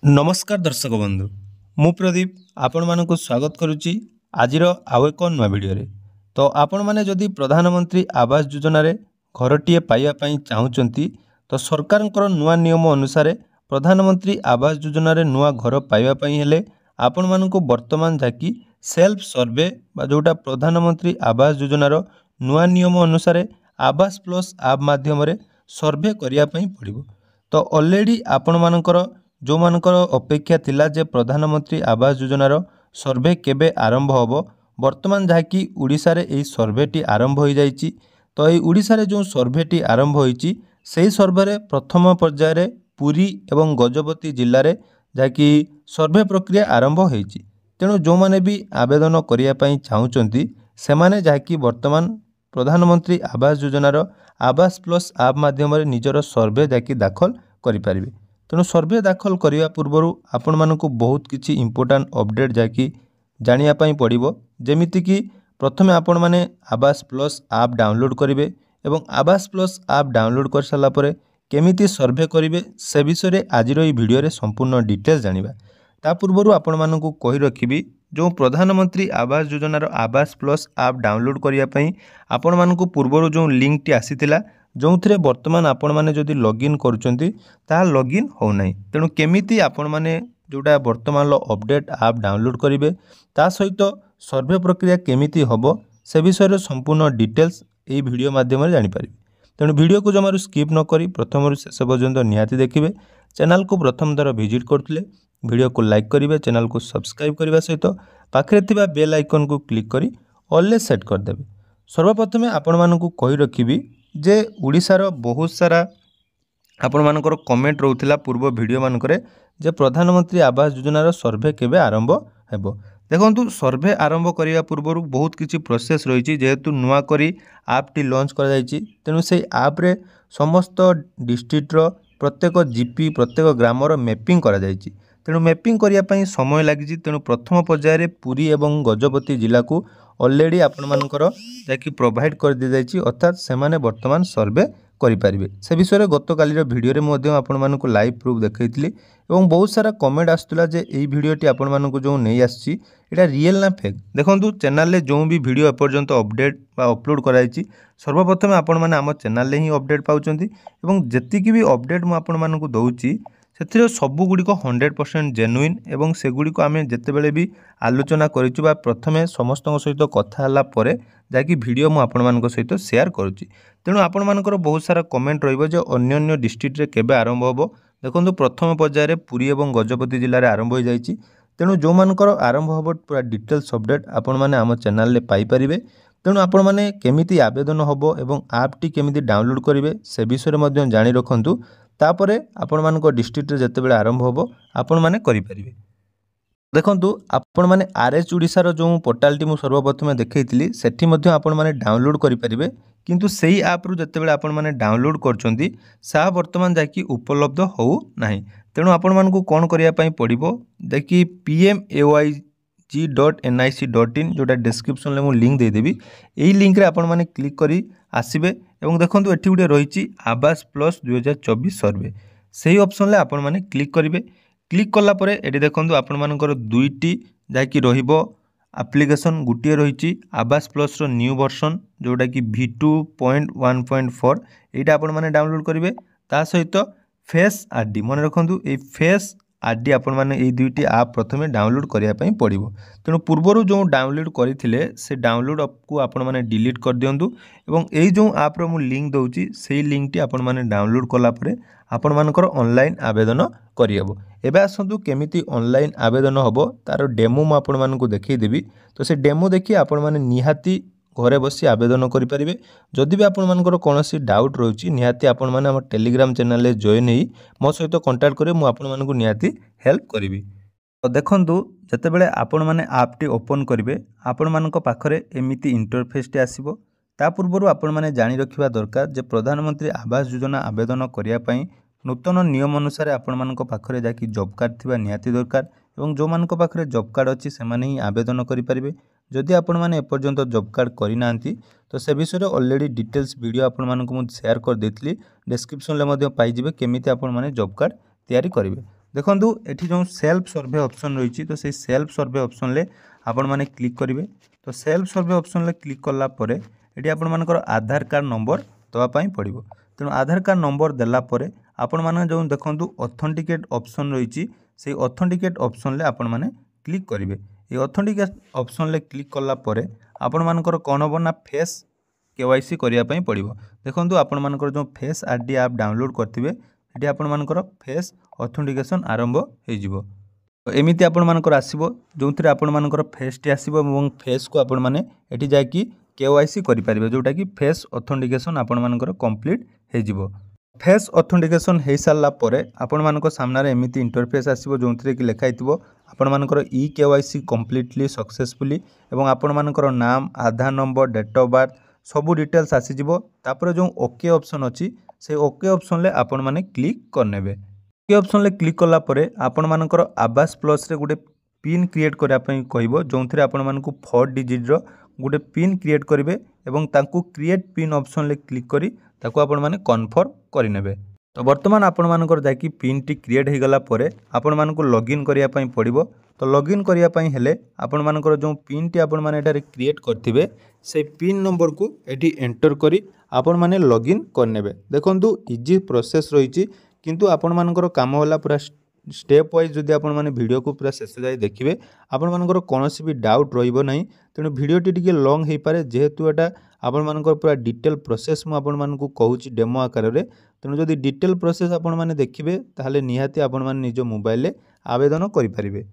नमस्कार दर्शक बंधु मु प्रदीप आपण मानक स्वागत करुच्ची आज आउ एक नुआ भिडियो तो आपण मैंने जदि प्रधानमंत्री आवास योजना रे घरटीए पाइबापी चाहूँगी तो सरकार नुआ नियम अनुसार प्रधानमंत्री आवास योजना रे नुआ घर पाइबापी हेले आपण मानक वर्तमान जाकि सेल्फ सर्वे जोटा प्रधानमंत्री आवास योजनार नुआ नियम अनुसार आवास प्लस आप माध्यम सर्वे करने पड़ो। तो ऑलरेडी आपण मानकर जो मानकर अपेक्षा थिला जे प्रधानमंत्री आवास योजनार सर्वे केबे आरंभ होबो वर्तमान जहाँकि उड़ीसा रे एई सर्वेटी आरंभ हो जाइछि। तो ये उड़ीसा रे जो सर्वेटी आरंभ होइछि सेही सर्वे रे प्रथम पर्याय रे पुरी एवं गजपति जिल्ला रे जहाँकि सर्वे प्रक्रिया आरंभ होइछि। तेणु जो माने भी आवेदन करिया पई चाहूचंती सेमाने जहाँकि वर्तमान प्रधानमंत्री आवास योजनार आवास प्लस आप माध्यम निजर सर्वे जहाँकि दाखल करि परिबे। तेणु सर्वे दाखल करने पूर्व आपण मानक बहुत किसी इंपोर्टाट अपडेट जहाँकि जानापी पड़ो जमीक प्रथमे आपण मैंने आवास प्लस आप डाउनलोड करेंगे और आवास प्लस आप डाउनलोड कर सारापर केमिति सर्वे करेंगे से विषय आज भिडियो संपूर्ण डिटेल्स जानिबा। ता पूर्व आपण मानक कही रखी जो प्रधानमंत्री आवास योजनार आवास प्लस आप डाउनलोड करने आपण मानक पूर्व जो लिंक टी आसीथिला जो थे वर्तमान आपण मैंने जदि लॉगिन करुँच लॉगिन हो ना। तेणु केमिति आपण मैंने जोटा वर्तमान अपडेट आप डाउनलोड करेंगे ता सहित सर्वे प्रक्रिया केमिति होबो से विषय संपूर्ण डिटेल्स ये वीडियो माध्यम जानीपर। तेणु वीडियो को जमार स्किप न करी प्रथम शेष पर्यंत निहाती देखिए। चैनल को प्रथम थर विजिट करते वीडियो को लाइक करेंगे, चैनल को सब्सक्राइब करने सहित पाखे थिबा बेल आइकन को क्लिक करी ऑल सेट करदेवे। सर्वप्रथमे आपण मानक कही रखी जे उड़ीसार बहुत सारा आपण मानकर कमेंट रोला पूर्व वीडियो मानकरे जे प्रधानमंत्री आवास योजनार सर्वे केबे आरंभ हेबो। देखंतु सर्वे आरंभ करिया पूर्व बहुत किछि प्रोसेस रही जेहेतु नुआ करी आप टी लॉन्च कर जाइछि। तेणु से आप रे समस्त डिस्ट्रिक्टर प्रत्येक जीपी प्रत्येक ग्रामर मैपिंग करा जाइछि। तेणु मैपिंग करिया पई समय लागिछि। तेणु प्रथम पर्याय रे पुरी एवं गजपति जिला को ऑलरेडी आपण मानकर जाकि प्रोवाइड कर दी जाइछि अर्थात से माने वर्तमान सर्वे करें से विषय गत कालीर भिडियो आपण मानक लाइव प्रूफ देखैतिली एवं बहुत सारा कमेंट आसुला जे एई भिडियोटी आपण मानक जो नहीं आछि एटा रियल ना फेक। देखंतु चैनल रे जो भी वीडियो एपर्यंत अपडेट बा अपलोड कराइछि सर्वप्रथम आपण माने आम चैनल रे ही अपडेट पाउचंती एवं जेतिकी भी अपडेट मु आपण मानक दउछि से सबू गुड़िक 100% जेन्युइन एवं से गुड़िक आम जितेबले भी आलोचना करिछु बा प्रथमे समस्त सहित कथा होला परे जाकि वीडियो मु आपण मानक सहित शेयर करुच्ची। तेणु आपण मानकर बहुत सारा कमेंट रहिबो जे अन्य डिस्ट्रिक्ट रे केबे आरंभ होबो। देखंतु प्रथम पर्याय रे पुरी एवं गजपति जिल्ला रे आरंभ हो जाइछि। तेणु जो मानकर आरंभ होबो पूरा डिटेल्स अपडेट आपण माने आम चैनल रे पाई परिबे। तेणु आपण माने केमिति आवेदन होबो एवं ऐप टी केमिति डाउनलोड करिवे से विषय मध्ये जानि रखंतु। तापरे आपण मानक डिस्ट्रिक्ट रे जते बेले आरंभ होबो आपण माने करि परिबे। देखंतु आपण माने आरएच उड़ीसार जो पोर्टाल टी मु सर्वप्रथमे देखैतिली सेठी मध्ये आपण माने डाउनलोड करि परिबे। किंतु सेही ऐप रु जते बेले आपण माने डाउनलोड करचंती सा वर्तमान जाकि उपलब्ध हो नाही। तेणु आपण मानकु कोन करिया पई पड़िबो देखि pmayg.nic.in जोटा डिस्क्रिप्शन ले मु लिंक दे देबी। एही लिंक रे आपण माने क्लिक करी आसीबे एवं देखंतु एठी गुटे रहिछि आवास प्लस 2024 सर्वे सेही ऑप्शन ले आपण माने क्लिक करिवे। क्लिक कला परे एठी देखंतु आपण मानकर दुईटी जाकि रहिबो एप्लिकेशन गुटिए रही आवास प्लस रो न्यू वर्जन जोटा कि V2.1.4 एटा आपण माने डाउनलोड करेंगे। ता सहित फेस आरडी मन रखंतु ए फेस आरडी आपण माने ए दुईटी आप प्रथमे डाउनलोड करिया पई पड़िबो। तेणु पूर्वरु जो डाउनलोड करथिले से डाउनलोड को आपण माने डिलीट कर दियंतु एवं एई जो आप रो मु लिंक दउची सेही लिंक टी आपण माने डाउनलोड कला परे आपण मानकर ऑनलाइन आवेदन करियबो। एबे आसंतु केमिति ऑनलाइन आवेदन होबो तार डेमो मु आपण मानकु देखै देबी। तो से डेमो देखि आपण माने निहाती घरे बसी आवेदन करि परिबे। जदि भी आपण मानकर कोनोसी डाउट रहउची निहाती आपण माने हमर टेलीग्राम चैनल ले जॉइन हेई मो सहित कांटेक्ट करे मु आपण मानकु निहाती हेल्प करिवि। तो देखंतु जते बेले आपण माने ऐप टी ओपन करिवे आपण मानक पाखरे एमिति इंटरफेस टी आसीबो। ता पूर्वरु आपण माने जानि रखिबा दरकार जे प्रधानमंत्री आवास योजना आवेदन करिया पई नूतन नियम अनुसार आपण मानक पाखरे जाकि जॉब कार्ड थिबा निहाती दरकार एवं जो मानक पाखरे जॉब कार्ड अछि से माने ही आवेदन करि परिबे। जदि आपण माने एपर्यंत जॉब कार्ड करि नांती तो से विषय ऑलरेडी डिटेल्स वीडियो आपण मानक मु शेयर कर देथिली डिस्क्रिप्शन ले मध्ये पाई जिवे केमिति आपण माने जॉब कार्ड तयारी करिवे। देखो ये जो सेल्फ सर्वे ऑप्शन रही तो से सेल्फ सर्वे ऑप्शन ले आपण मैंने क्लिक करेंगे। तो सेल्फ सर्वे ऑप्शन ले क्लिक कला परे ये आपण मानकर आधार कार्ड नंबर दवापाई पड़ो। तेणु आधार कार्ड नंबर देलापर आपण मैंने जो देखो ऑथेंटिकेट ऑप्शन रही से ऑथेंटिकेट ऑप्शन ले आपण मैंने क्लिक करेंगे। ये ऑथेंटिकेट ऑप्शन ले क्लिक कला परे आपण मानकर कौन हम ना फेस केवाईसी करने पड़ो। देखो आपण मानकर जो फेस आरडी ऐप डाउनलोड करेंगे ये आपण मानकर फेस ऑथेंटिकेशन आरंभ हो। एमती आपण मानकर आसीबो जो थी आपण मानकर फेस टी आसीबो एवं फेस को आपण माने एठी जाय कि केवाईसी करि परिबे जोटा कि फेस ऑथेंटिकेशन आपण मानकर कंप्लीट हे जिवो। फेस ऑथेंटिकेशन हे सारला परे आपण मानकर सामने रे एमिति इंटरफेस आसीबो जो थी कि लिखा हितबो आपण मानकर ई केवाईसी कंप्लीटली सक्सेसफुली एवं आपण मानकर नाम आधार नंबर डेट ऑफ बर्थ सबू डिटेल्स आसी जिवो। तापर जो ओके ऑप्शन अछि से ओके ऑप्शन ले आपण माने क्लिक करनेबे। ओके ऑप्शन ले क्लिक कला परे आपण मानकर आवास प्लस रे गुटे पिन क्रिएट करिया पई कहबो जो थी आपण मानकु 4 डिजिट रो गुटे पिन क्रिएट करिवे एवं तांकु क्रिएट पिन ऑप्शन ले क्लिक करी ताकु आपण माने कन्फर्म करि नेबे। तो वर्तमान आपण मानकर जाकि पिन टी क्रिएट हे गला परे आपण मानकु लॉगिन करिया पई पड़िबो। तो लॉगिन करिया पई हेले आपण मानकर जो पिन टी आपण माने एटारे क्रिएट करथिबे से पिन नंबर को एटी एंटर करी आपण माने लॉगिन करनेबे। देखंतु इजी प्रोसेस रहिछि किंतु आपण मानकर काम होला पूरा स्टेप वाइज जदि आपण माने वीडियो को पूरा शेष जाय देखिबे आपण मानकर कोनोसी भी डाउट रहिबो नाही। तेणु वीडियोटी टिके लॉन्ग हे पारे जेहेतु एटा आपण मानकर पूरा डिटेल प्रोसेस मु आपण मानकु कहूची डेमो आकार रे। तेणु जदि डिटेल प्रोसेस आपण माने देखिबे ताहले निहाती आपण माने निज मोबाइल ले आवेदन करि परिबे।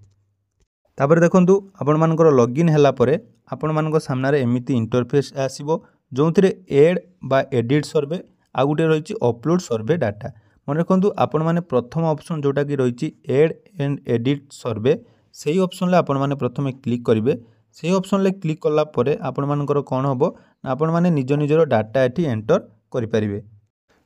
तापर देखंतु आपण मानकर लॉगिन हैला परे आपण मानक सामने रे एमिति इंटरफेस आसीबो जो थरे एड बा एडिट सर्वे आ गुटे रहिछि अपलोड सर्वे डाटा। मन रखु आपण मैंने प्रथम ऑप्शन जोटा कि रही एड एंड एडिट सर्वे से ऑप्शन ले आपण मैंने प्रथम क्लिक करेंगे। से ऑप्शन ले क्लिक कला परे आपण मानकर कौन हम आपण मैंने निज निजर डाटा एटी एंटर करें।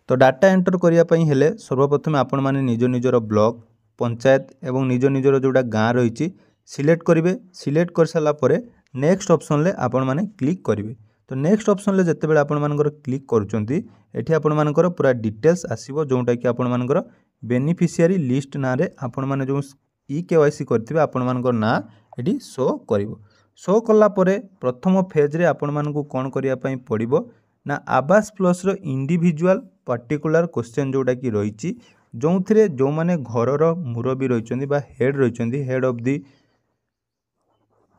तो डाटा एंटर करने हेले सर्वप्रथम आपण मैंने निज निजर ब्लॉक पंचायत एवं निज निजर जोटा गाँ रही सिलेक्ट करेंगे। सिलेक्ट कर सारा पर नेक्स्ट ऑप्शन ले आपण मैंने क्लिक करेंगे। तो नेक्स्ट ऑप्शन ले जितेबाला आपण मानकर क्लिक करुचंती एठी आपण मानकर पूरा डिटेल्स आसीबो जोटा कि आपण मानकर बेनिफिशियरी लिस्ट ना रे आपण माने जो ई केवाईसी करथिबे आपण मानकर ना एठी शो करिवो। शो कला परे प्रथम फेज रे आपण मानकु कोन करिया पई पड़िबो ना आवास प्लस रो इंडिविजुअल पर्टिकुलर क्वेश्चन जोटा कि रहिछि जो थरे जो माने घरर मुरबी रहिचंदी बा हेड रहिचंदी हेड ऑफ दी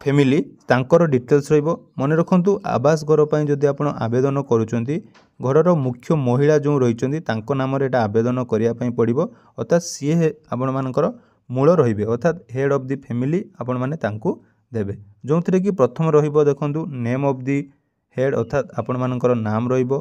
फैमिली तांकर डिटेल्स रहिबो। मन रखंतु आवास घर पई जदि आपण आवेदन करूचंती घरर मुख्य महिला जो रहिचंदी तांको नाम रे एटा आवेदन करिया पई पड़िबो अर्थात सीए आपण मानकर मूल रहिबे अर्थात हेड ऑफ दी फैमिली आपण माने तांको देबे जो थरे कि प्रथम रहिबो देखंतु नेम ऑफ दी हेड अर्थात आपण मानकर नाम रहिबो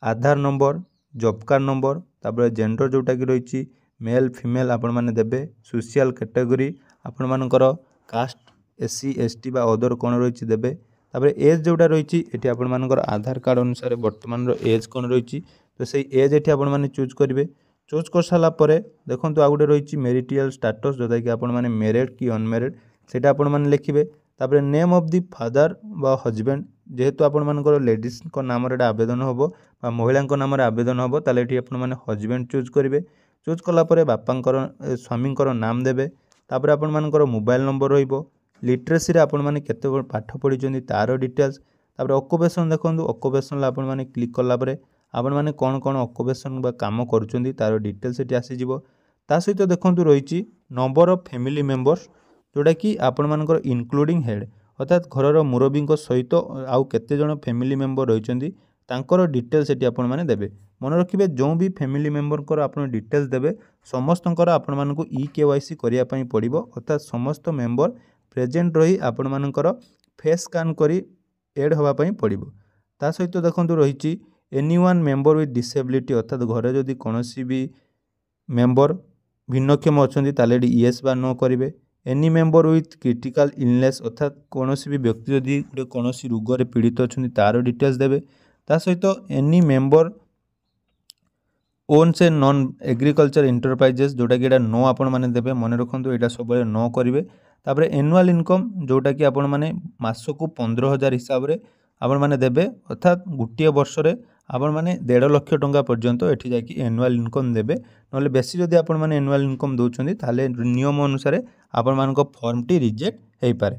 आधार नंबर जॉब कार्ड नंबर तापर जेंडर जोटा कि रहिछि मेल फीमेल आपण माने देबे सोशल कैटेगरी आपण मानकर कास्ट एससी एसटी बा अदर कौन रही देवे। तापर एज जोटा रही आपण मानकर आधार कार्ड अनुसार वर्तमान एज कौन रही तो से एज ये आपण मैंने चूज करेंगे। चूज कर सारा देखो आ गए रही मेरिटियल स्टाटस जोटा कि आपण मैंने मेरिड कि अनमेरिड से आपण मैंने लिखे। तापर नेम ऑफ दी फादर बा हजबैंड जेहेतु आपण मानकर लेडीज को नाम रे आवेदन हम बा महिला नाम रे आवेदन हम ताले एठी आपण मैंने हजबैंड चूज करेंगे। चूज कला बापांकर स्वामींकर नाम देवे। तापर आपण मानकर मोबाइल नंबर रहिबो लिटरेसी रे आपण माने केते पाठ पढ़ी तार डिटेल्स। तापर ऑक्युपेशन देखो ऑक्युपेशन आपण माने क्लिक कला परे आपण माने कौन कौन ऑक्युपेशन बा काम करुचंदी तार डिटेल्स एटी आसी जिवो। ता सहित देखंतु रही नंबर ऑफ फैमिली मेंबर्स जोटा कि आपण मानकर इंक्लूडिंग हेड अर्थात घरर मुरबी सहित आउ केते जण फैमिली मेंबर रहिचंदी तांकर डिटेल्स एटी आपण माने देबे। मन रखिबे जो भी फैमिली मेंबर को आपण डिटेल्स देबे समस्तंकर आपण मानकु ई केवाईसी करिया पई पड़िबो अर्थात समस्त मेंबर प्रेजेंट रही आपण मानकर फेस स्कान करी एड हवा पई पड़िबो। ता सहित देखंतु रही एनीवन मेंबर विथ डिसेबिलिटी अर्थात घरे जदि कोनोसी भी मेंबर भिन्नक्षम अछंती ताले येस बा नो करिवे। Any member with critical illness अर्थात कोनोसी भी व्यक्ति जदि कोनोसी रोग रे पीड़ित अछंती तार डिटेल्स देबे। ता सहित एनी मेंबर ओन से नॉन एग्रीकल्चर एंटरप्राइजेस जोटा कि नो आपण माने देबे। मन रखंतु एटा सब नो करिवे। तापर एनुअल इनकम जोटा कि आपण माने मासको 15,000 हिसाब रे आपण माने देबे अर्थात गोटे वर्ष रे आपण मैंने 1.5 लाख टंका पर्यंत एठी जाकि एनुअल इनकम देबे नले बेसी जदि आपण मैंने एनुअल इनकम दउछंदी ताले नियम अनुसार आपण मानको फॉर्म टी रिजेक्ट हेई पारे।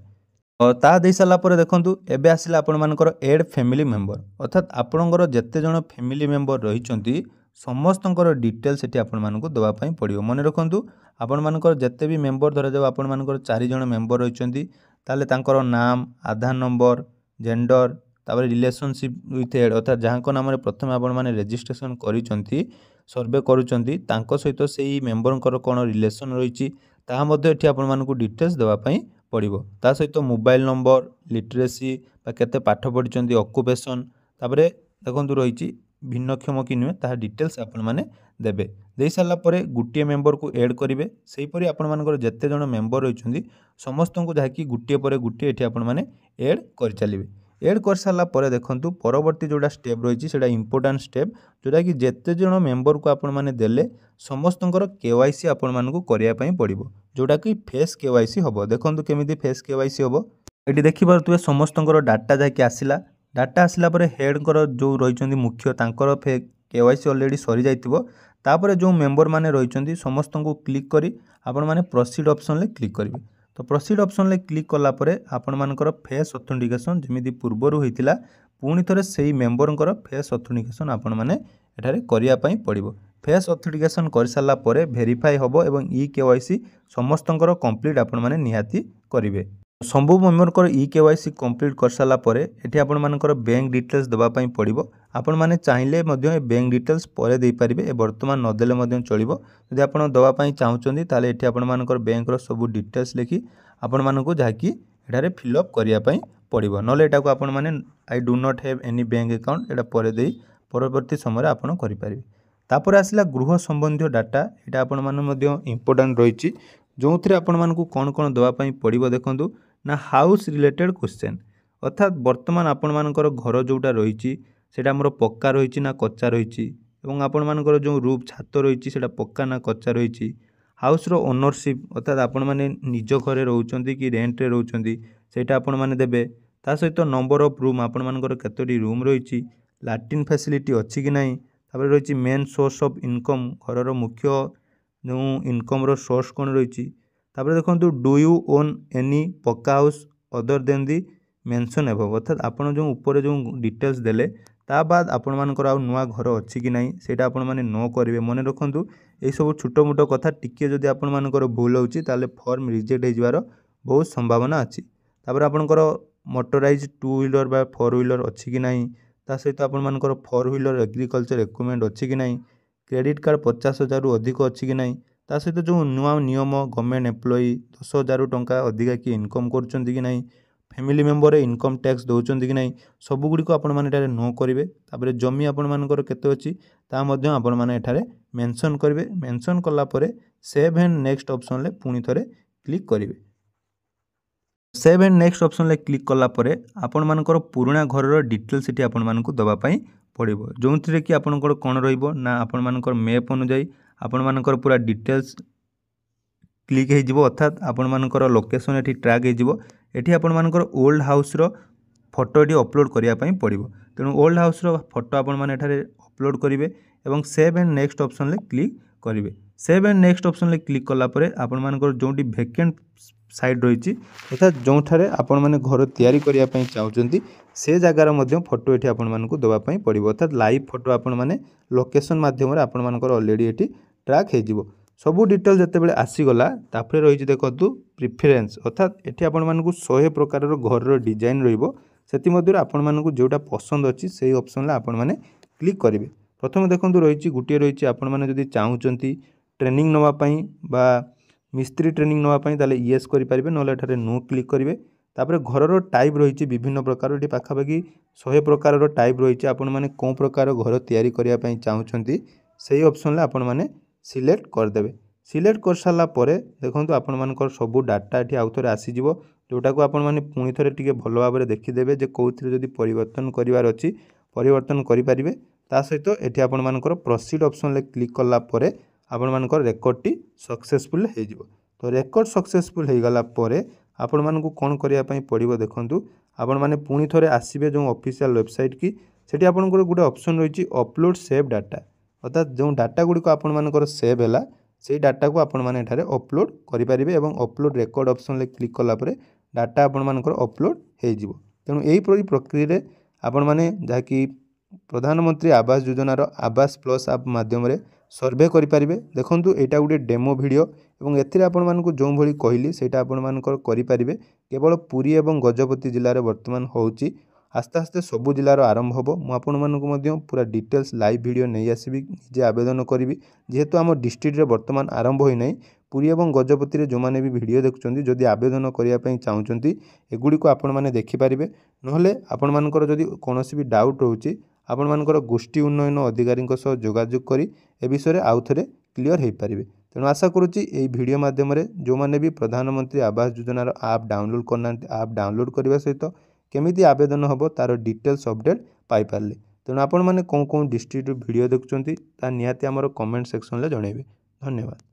ता दे सारा पर देखंतु एबे आसिला आपण मानकर एड फैमिली मेंबर अर्थात आपणकर जेते जण फैमिली मेंबर रहिचंती समस्तंकर डिटेल्स एठी आपण मानको दवा पई पड़ियो। मन रखंतु आपण मानकर जेते भी मेंबर धरा जाव आपण मानकर 4 जण मेंबर रहिचंती ताले तांकर नाम आधार नंबर जेंडर तापर रिलेशनशिप विथ एड अर्थात जहाँ को नाम प्रथम आपण माने रजिस्ट्रेशन करिचंती सर्वे करूचंती तांको सहित सेही मेंबरकर कोन रिलेशन रहिची ता मध्ये एठी आपण मानको डिटेल्स दवा पई पड़ो। ता सहित मोबाइल नंबर लिटरेसी केते पाठ पढ़ी ऑक्युपेशन तापरे देखंतु रही भिन्नक्षम कि नुहे ता डिटेल्स आपण माने देबे। दे सारा परे गुटिए मेंबर को ऐड करेंगे से हीपरि आपण मानकर जेते जण मेंबर रही समस्त को जहाँकि गुटिए पर गुटिए एठी आपण माने ऐड कर चलिए। ऐड कर सारा पर देखंतु परवर्ती जोड़ा स्टेप रही है इंपोर्टेंट स्टेप जोटा कि जेते जण मेंबर को आपण माने देले समस्तंकर केवाईसी आपण मानकु करिया पई पड़िबो जोटा कि फेस केवाईसी हबो। देखंतु केमिति फेस केवाईसी हबो एटी देखि पारुतबे समस्तंकर डाटा जाकि आसिला डाटा आसिला परे हेडकर जो रहिचंदी मुख्य तांकर केवाईसी ऑलरेडी सरी जाइतिबो तापरे जो मेंबर माने रहिचंदी समस्त को क्लिक करी आपण माने प्रोसीड ऑप्शन ले क्लिक करिवे। तो प्रोसीड ऑप्शन ले क्लिक कला परे आपण मानकर फेस ऑथेंटिकेशन जेमिति पूर्वरु होइतिला पुणी थरे सेही मेंबरकर फेस ऑथेंटिकेशन आपण माने एठारे करिया पई पड़िबो। फेस ऑथेंटिकेशन कर सारा परे वेरीफाई हबो एवं ई केवाईसी समस्तंकर कंप्लीट आपण माने निहाती करिवे। सबु मेंबरकर ई केवाईसी कंप्लीट कर सारा परे एठी आपण मानकर बैंक डिटेल्स दबा पई पड़िबो। आपण माने चाहिले मध्य बैंक डिटेल्स परे देई परिबे ए वर्तमान नदेले मध्य चलिबो। जदि आपण दबा पई चाहुचंदी ताले एठी आपण मानकर बैंक रो सबु डिटेल्स लिखि आपण मानको जाकि एठारे फिल अप करिया पई पड़िबो नले एटा को आपण माने I do not have any bank account एटा परे देई परवर्ती समय आपण करि परिबे। तापर आसिला गृह संबंधी डाटा एटा आपण माने मध्य इंपोर्टेंट रहिछि जो थरे आपण मानको कोन कोन दवा पई पड़िबो देखंतु ना हाउस रिलेटेड क्वेश्चन अर्थात वर्तमान आपण मानकर घर जोटा रही सेटा हमर पक्का रही ना कच्चा रही एवं आपण मानकर जो रूफ छात रही सेटा पक्का ना कच्चा रही हाउस रो ओनरशिप अर्थात आपण माने निज घरे रहउचंती कि रेंट रे रहउचंती सेटा आपण माने देबे। ता सहित नंबर ऑफ रूम आपण मानकर केतोटी रूम रही लैट्रिन फैसिलिटी अछि कि नाही तापर रही मेन सोर्स ऑफ इनकम घर रो मुख्य जो इनकम रो सोर्स कोन रही तापर देखंतु डू यू ओन एनी पक्का हाउस अदर देन दी मेंशन एबव अर्थात आपण जो ऊपर जो डिटेल्स देले ता बाद आपण मानकर आ नुआ घर अछि कि नाही सेटा आपण माने नो करिवे। मन रखंतु ए सब छोटो मोटो कथा टिके जदि आपण मानकर भूल होउची ताले फॉर्म रिजेक्ट हे जिवार बहुत संभावना अछि। तापर आपणकर मोटराइज 2 व्हीलर बा 4 व्हीलर अछि कि नाही ता सहित आपण मानकर 4 व्हीलर एग्रीकल्चर इक्विपमेंट अछि कि नाही क्रेडिट कार्ड 50,000 रु अधिक अछि कि नाही ता सहित जो नुआ नियम गवर्नमेंट एम्प्लॉई 10,000 टंका अधिका कि इनकम करचंती कि नाही फैमिली मेंबर इनकम टैक्स दउचंती कि नाही सब गुडी को आपण माने एटारे नो करिवे। तापर जमी आपण मानकर केते अछि ता मध्ये आपण माने एटारे मेंशन करिवे। मेंशन कला परे सेव एंड नेक्स्ट ऑप्शन ले पुनी थरे क्लिक करिवे। सेव एंड नेक्स्ट ऑप्शन ले क्लिक कला परे आपण मानकर पुराना घर रो डिटेल्स एठी आपण मानकु दबा पई पड़िबो जोंथिरे कि आपनकर कोन रहिबो ना आपण मानकर मैप अनुଯାयी आपण मानकर पूरा डिटेल्स क्लिक हे जिवो अर्थात आपण मानकर लोकेशन एठी ट्रैक हे जिवो। एठी आपण मानकर ओल्ड हाउस रो फोटो एठी अपलोड करिया पई पड़िबो तेणु ओल्ड हाउस रो फोटो आपण माने एठारे अपलोड करिवे एवं सेव एंड नेक्स्ट ऑप्शन ले क्लिक करिवे। सेव एंड नेक्स्ट ऑप्शन ले क्लिक कला परे आपण मानकर जोंटी वेकेंट साइड रही अर्थात जो ठारे आपण माने घर तैयारी करिया पई चाहुचंती से जगार मध्य फोटो एठी आपण मानकु दबा पई पड़िबो अर्थात लाइव फोटो आपण माने लोकेशन माध्यम रे आपण मानकर ऑलरेडी एठी ट्रैक हे जिवो। सबू डिटेल जते बेले आसी गला तापरे रही देखंतु प्रिफरेंस अर्थात एठी आपण मानकु 100 प्रकार रो घर रो डिजाइन रहिबो सेति मध्यरे आपण मानकु जोटा पसंद अछि सेही ऑप्शन ले आपण माने क्लिक करिवे। प्रथम देखंतु रही गुटिए रही आपण माने जदी चाहुचंती ट्रेनिंग नवा पई बा मिस्त्री ट्रेनिंग नवा पई ताले यस करि परिबे नले एठारे नो क्लिक करिवे। तापरे घर रो टाइप रही विभिन्न प्रकार एठी पाखापाखि 100 प्रकार रो टाइप रही आपण माने को प्रकार घर तैयारी करिया पई चाहुचंती सेही ऑप्शन ले आपण माने सिलेक्ट कर देबे। सिलेक्ट कर साला परे देखंतु आपण मानकर सबु डाटा एठी आउथरे आसी जिवो जोटा को आपण माने पुनी थरे टिके भलो भाबरे देखि देबे जे कोउथिरे जदी परिवर्तन करिवार अछि परिवर्तन करि परिबे। ता सहित एठी आपण मानकर प्रोसीड ऑप्शन ले क्लिक करला परे आपण मानकर रेकॉर्ड टी सक्सेसफुल हे जिवो। तो रेकॉर्ड सक्सेसफुल हे गला परे आपण मानकु कोन करिया पई पड़िबो देखंतु आपण माने पुनी थरे आसीबे जो ऑफिशियल वेबसाइट की सेठी आपनकर गोटे ऑप्शन रही अपलोड सेव डाटा अर्थात जो डाटा गुड़िक आपर सेव है से डाटा को आपण मैंने अपलोड करेंगे और अपलोड रेकर्ड ऑप्शन क्लिक कलापर डाटा आपर अपलोड हो तेणु यहीपरि प्रक्रिया आपण मैंने जहाँकि प्रधानमंत्री आवास योजनार आवास प्लस आप माध्यम सर्वे करेंगे। देखो यहाँ गोटे डेमो वीडियो और एथिरे आपण मानकु जो भली कहली सेटा आपण मानकर करेंगे केवल पुरी और गजपति जिले में वर्तमान होउची आस्ते आस्ते सबू जिलार आरंभ हो मुझे पूरा डिटेल्स लाइव वीडियो नहीं आसबि निजे आवेदन करी जेहेतु आम डिस्ट्रिक्ट रे वर्तमान आरंभ होई नहीं पुरी और गजपति जो मैंने भी वीडियो देखुं जदि आवेदन करने चाहूँगी एगुड़ी आपण मैंने देखिपारे ना आपण मानकर जदि कौन भी डाउट रोचे आपण मानकर गोष्ठी उन्नयन अधिकारी जोगाजोग करी ए विषय में आउ थे क्लीयर हो पारे। तेणु आशा करुच्ची ये वीडियो माध्यम जो मैंने भी प्रधानमंत्री आवास योजनार आप डाउनलोड करना आप डाउनलोड करने सहित केमिति आवेदन हम तार डिटेल्स अपडेट पाइपारे। तेणु आपण मैंने कौन डिस्ट्रिक्ट वीडियो देखुं निहाती आमर कमेंट सेक्शन में जनइबे। धन्यवाद।